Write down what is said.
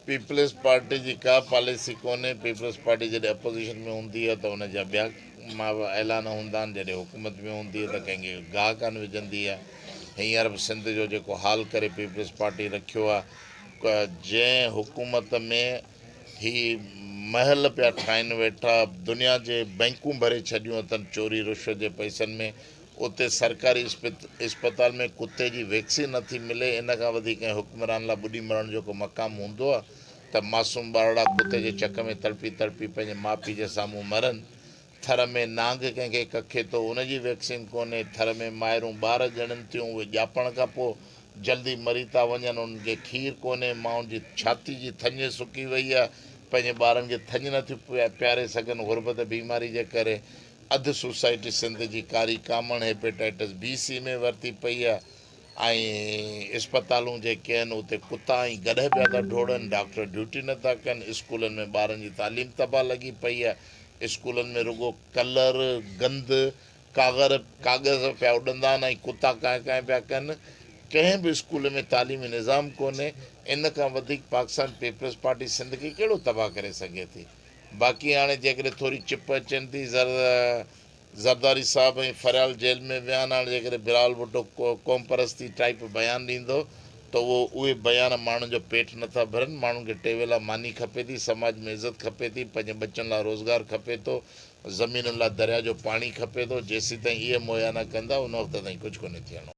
Peoples party जी का policy कोन्हे। Peoples party जॾहिं अपोज़िशन में हूंदी आहे त हुनजा ॿिया ऐलान हूंदा आहिनि, जॾहिं हुकूमत में हूंदी आहे त कंहिंखे गाह कान विझंदी आहे। हींअर बि सिंध जो जेको हाल करे पीपल्स पार्टी रखियो आहे, जंहिं हुकूमत में ही महल पिया ठाहिनि वेठा, दुनिया जे बैंकूं भरे छॾियूं अथनि चोरी रिश्वत जे पैसनि में, उते सरकारी इस्पताल में कुते जी वैक्सीन नथी मिले। इन खां वधीक कंहिं हुक्मरान लाइ ॿुॾी मरण जो को मक़ाम हूंदो आहे त मासूम ॿारड़ा कुते जे चक में तड़पी तड़पी पंहिंजे माउ पीउ जे साम्हूं मरनि। थर में नांग कंहिंखे कखे थो, उनजी वैक्सीन कोन्हे। थर में माइरूं ॿार ॼणनि थियूं, उहे ॼापण खां पोइ जल्दी मरी था वञनि, उन्हनि खे खीरु कोन्हे। माउनि जी छाती जी थञ सुकी वई आहे, पंहिंजे ॿारनि खे थञ नथियूं पियारे सघनि गुरबत बीमारी जे करे। अधु सोसाइटी सिंध जी कारी कामण हेपेटाइटिस B-C में वरिती पई आहे, ऐं इस्पतालूं जेके आहिनि उते कुता ऐं गॾह पिया था डोड़नि, डॉक्टर ड्यूटी नथा कनि। स्कूलनि में ॿारनि जी तालीम तबाह लॻी पई आहे। स्कूलनि में रुॻो कलर गंद काग़ज़ पिया उॾंदा आहिनि ऐं कुता कांइ कांइ पिया कनि। कंहिं बि स्कूल में तालीमी निज़ाम कोन्हे। इन खां वधीक पाकिस्तान पीपल्स पार्टी सिंध खे कहिड़ो तबाह करे सघे थी। बाक़ी हाणे जेकॾहिं थोरी चिप अचनि थी, ज़रदारी साहिबु ऐं फरियाल जेल में विया आहिनि, हाणे जेकॾहिं बिलावल भुट्टो क़ौम परस्ती टाइप बयानु ॾींदो त उहे बयान माण्हुनि जो पेट नथा भरनि। माण्हुनि खे टे वेला मानी खपे थी, समाज में इज़त खपे थी, पंहिंजे बचनि लाइ रोज़गारु खपे थो, ज़मीनुनि लाइ दरिया जो पाणी खपे थो। जेसीं ताईं इहे मुहैया न कंदा उन वक़्त ताईं कुझु कोन्हे थियणो।